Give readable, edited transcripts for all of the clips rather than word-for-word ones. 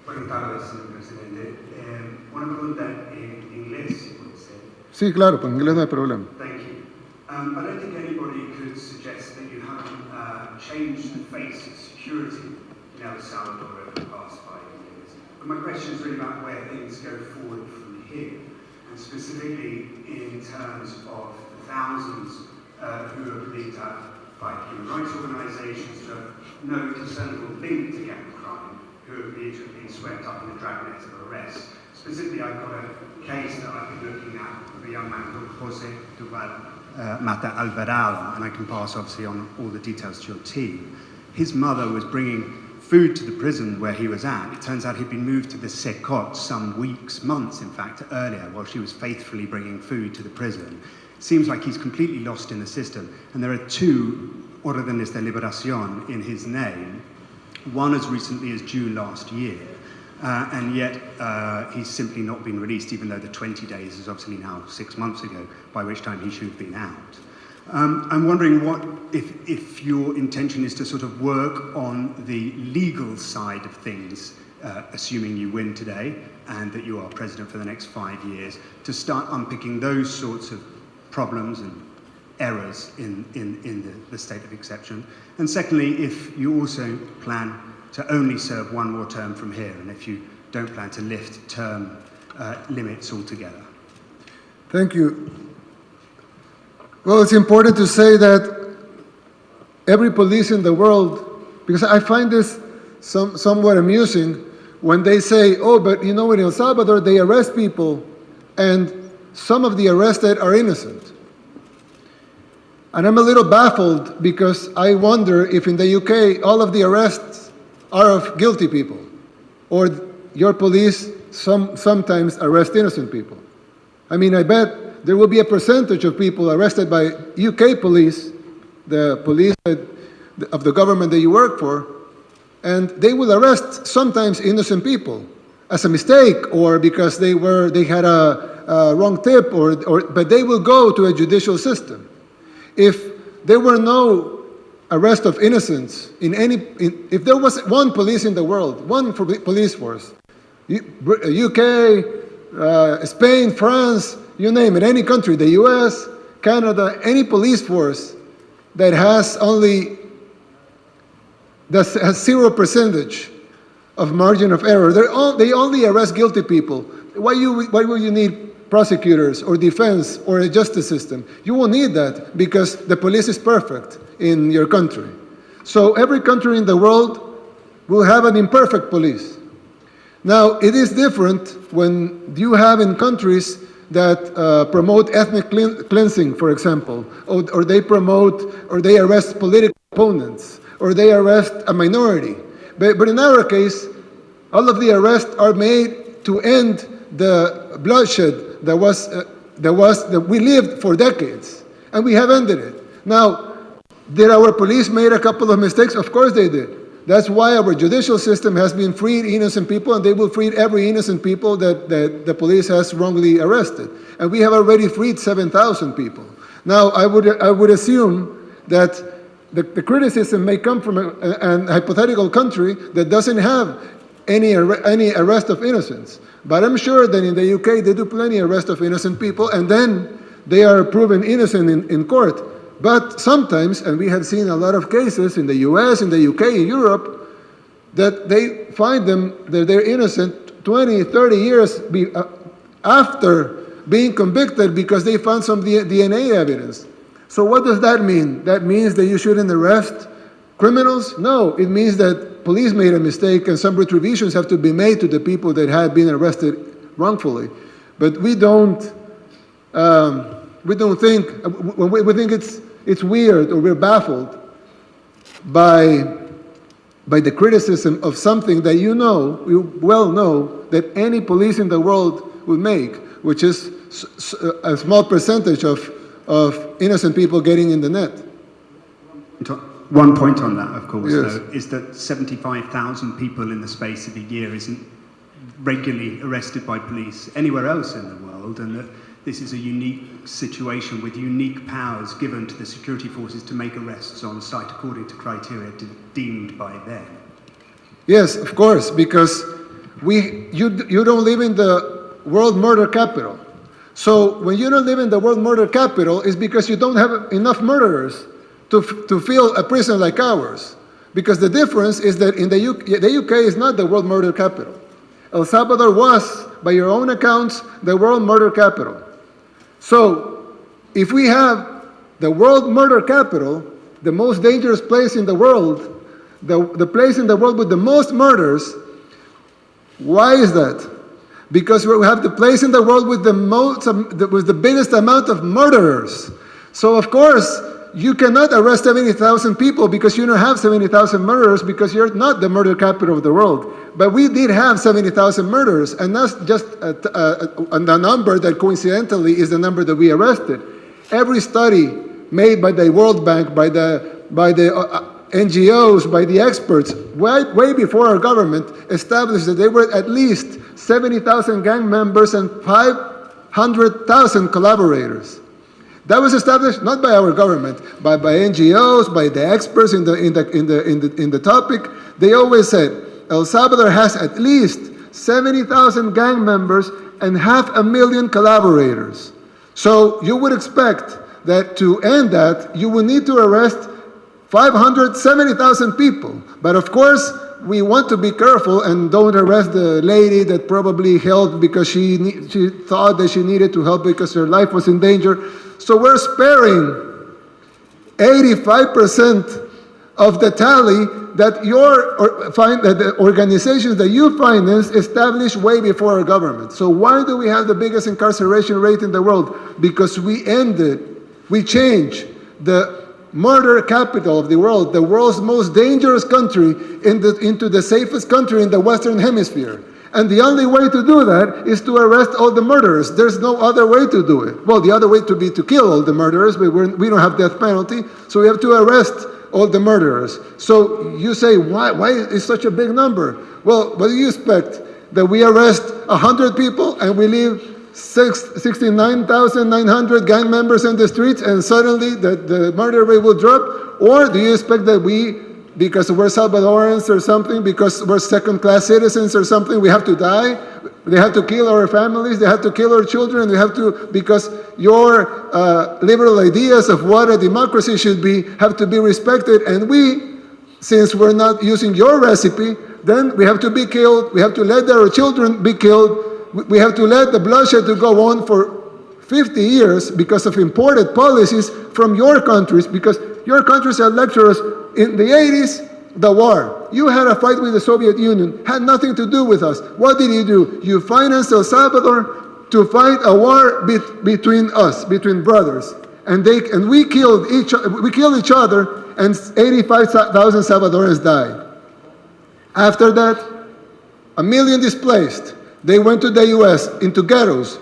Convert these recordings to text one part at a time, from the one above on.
Buenas tardes, señor presidente. Una pregunta en inglés, si puede ser. Sí, claro, pues en inglés no hay problema. Thank you. I don't think anybody could suggest that you haven't changed the face of security in El Salvador over the past 5 years. But my question is really about where things go forward from here, and specifically in terms of the thousands who are believed to have, by human rights organisations, to have no discernible link to gang crime, who are believed to have been swept up in the dragnet of arrests. Specifically, I've got a case that I've been looking at of a young man called Jose Duval Mata Alvarado, and I can pass obviously on all the details to your team. His mother was bringing food to the prison where he was at. It turns out he'd been moved to the Secot some weeks, months in fact, earlier, while she was faithfully bringing food to the prison. It seems like he's completely lost in the system, and there are 2 órdenes de liberación in his name, one as recently as June last year. And yet he's simply not been released, even though the 20 days is obviously now 6 months ago, by which time he should have been out. I'm wondering if your intention is to sort of work on the legal side of things, assuming you win today and that you are president for the next 5 years, to start unpicking those sorts of problems and errors in the state of exception. And secondly, if you also plan to only serve 1 more term from here, and if you don't plan to lift term limits altogether. Thank you. Well, it's important to say that every police in the world, because I find this somewhat amusing when they say, oh, but you know, in El Salvador, they arrest people, and some of the arrested are innocent. And I'm a little baffled because I wonder if in the UK, all of the arrests are of guilty people, or your police sometimes arrest innocent people. I mean, I bet there will be a percentage of people arrested by UK police, the police of the government that you work for, and they will arrest sometimes innocent people as a mistake, or because they had a wrong tip, but they will go to a judicial system. If there were no arrest of innocents if there was one police in the world, one police force, UK, Spain, France, you name it, any country, the US, Canada, any police force that has 0% of margin of error, they only arrest guilty people. Why will you need prosecutors or defense or a justice system? You won't need that because the police is perfect in your country. So every country in the world will have an imperfect police. Now, it is different when you have in countries that promote ethnic cleansing, for example, or they arrest political opponents, or they arrest a minority. But in our case, all of the arrests are made to end the bloodshed that we lived for decades, and we have ended it. Now, did our police made a couple of mistakes? Of course they did. That's why our judicial system has been freed innocent people, and they will free every innocent people that the police has wrongly arrested. And we have already freed 7,000 people. Now, I would assume that the criticism may come from a hypothetical country that doesn't have any arrest of innocents. But I'm sure that in the UK they do plenty arrest of innocent people, and then they are proven innocent in court. But sometimes, and we have seen a lot of cases in the US, in the UK, in Europe, that they find them that they're innocent 20, 30 years after being convicted because they found some DNA evidence. So what does that mean? That means that you shouldn't arrest criminals? No, it means that police made a mistake and some retributions have to be made to the people that had been arrested wrongfully. But we don't think it's weird, or we're baffled by the criticism of something that you well know that any police in the world would make, which is a small percentage of innocent people getting in the net. One point on that, of course, yes, though, is that 75,000 people in the space of a year isn't regularly arrested by police anywhere else in the world, and that this is a unique situation with unique powers given to the security forces to make arrests on site according to criteria deemed by them. Yes, of course, because you don't live in the world murder capital. So when you don't live in the world murder capital, it's because you don't have enough murderers to fill a prison like ours. Because the difference is that in the UK is not the world murder capital. El Salvador was, by your own accounts, the world murder capital. So if we have the world murder capital, the most dangerous place in the world, the place in the world with the most murders, why is that? Because we have the place in the world with the biggest amount of murderers. So of course, you cannot arrest 70,000 people because you don't have 70,000 murderers because you're not the murder capital of the world. But we did have 70,000 murderers, and that's just a number that coincidentally is the number that we arrested. Every study made by the World Bank, by the NGOs, by the experts, way before our government established that there were at least 70,000 gang members and 500,000 collaborators. That was established not by our government, but by NGOs, by the experts in the topic. They always said El Salvador has at least 70,000 gang members and 500,000 collaborators. So you would expect that to end that, you would need to arrest 570,000 people. But of course, we want to be careful and don't arrest the lady that probably helped because she thought that she needed to help because her life was in danger. So we're sparing 85% of the tally that the organizations that you finance established way before our government. So why do we have the biggest incarceration rate in the world? Because we changed the murder capital of the world, the world's most dangerous country, into the safest country in the Western Hemisphere. And the only way to do that is to arrest all the murderers. There's no other way to do it. Well, the other way to be to kill all the murderers, but we don't have death penalty, so we have to arrest all the murderers. So you say, why is such a big number? Well, what do you expect? That we arrest 100 people and we leave 69,900 gang members in the streets and suddenly the murder rate will drop? Or do you expect that because we're Salvadorans or something, because we're second-class citizens or something, we have to die? They have to kill our families, they have to kill our children, because your liberal ideas of what a democracy should be have to be respected, and since we're not using your recipe, then we have to be killed, we have to let our children be killed, we have to let the bloodshed to go on for 50 years because of imported policies from your countries, because your countries had lecturers in the 80s, the war. You had a fight with the Soviet Union, had nothing to do with us. What did you do? You financed El Salvador to fight a war between us, between brothers. And we killed each other, and 85,000 Salvadorans died. After that, 1 million displaced. They went to the US, into ghettos.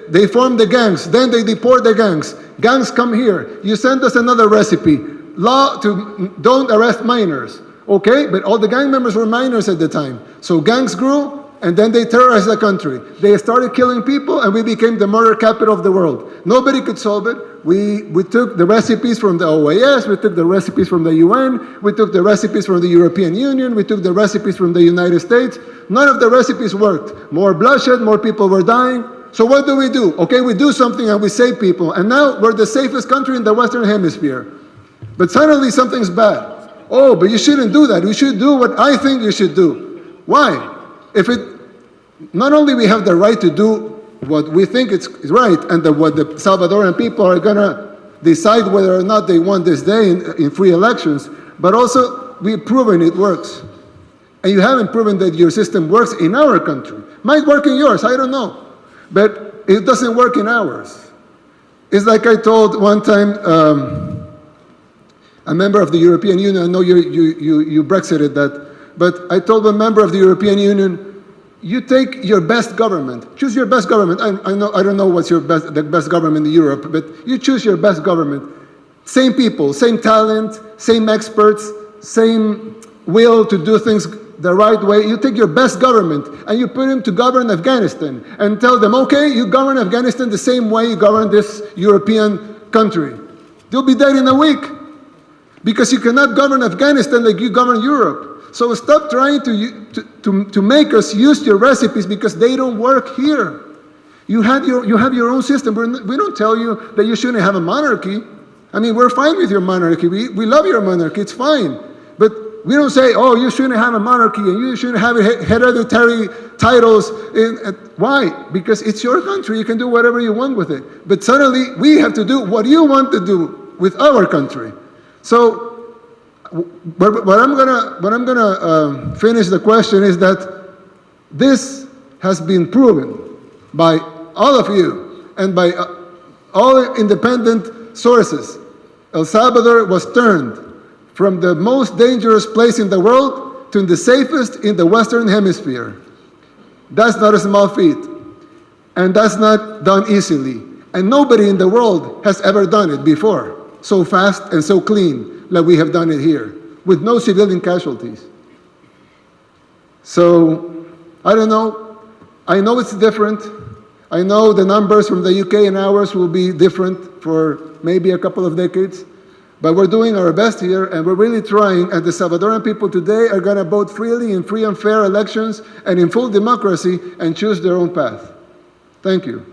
They formed the gangs. Then they deport the gangs. Gangs come here. You send us another recipe. Law to don't arrest minors. Okay, but all the gang members were minors at the time. So gangs grew, and then they terrorized the country. They started killing people, and we became the murder capital of the world. Nobody could solve it. We took the recipes from the OAS, we took the recipes from the UN, we took the recipes from the European Union, we took the recipes from the United States. None of the recipes worked. More bloodshed, more people were dying. So what do? Okay, we do something and we save people. And now we're the safest country in the Western Hemisphere. But suddenly something's bad. Oh, but you shouldn't do that. You should do what I think you should do. Why? Not only we have the right to do what we think is right, and what the Salvadoran people are going to decide whether or not they want this day in free elections, but also we've proven it works. And you haven't proven that your system works in our country. Might work in yours, I don't know. But it doesn't work in ours. It's like I told one time a member of the European Union, I know you Brexited that, but I told a member of the European Union, you take your best government, choose your best government. I don't know what's the best government in Europe, but you choose your best government. Same people, same talent, same experts, same will to do things the right way. You take your best government and you put him to govern Afghanistan and tell them, okay, you govern Afghanistan the same way you govern this European country. They'll be dead in a week because you cannot govern Afghanistan like you govern Europe. So stop trying to make us use your recipes because they don't work here. You have your own system. We don't tell you that you shouldn't have a monarchy. I mean, we're fine with your monarchy. We love your monarchy. It's fine. But we don't say, oh, you shouldn't have a monarchy and you shouldn't have hereditary titles. Why? Because it's your country. You can do whatever you want with it. But suddenly, we have to do what you want to do with our country. So, what I'm gonna finish the question is that this has been proven by all of you and by all independent sources. El Salvador was turned from the most dangerous place in the world to the safest in the Western Hemisphere. That's not a small feat, and that's not done easily. And nobody in the world has ever done it before, so fast and so clean like we have done it here, with no civilian casualties. So, I don't know. I know it's different. I know the numbers from the UK and ours will be different for maybe a couple of decades. But we're doing our best here, and we're really trying, and the Salvadoran people today are going to vote freely in free and fair elections and in full democracy and choose their own path. Thank you.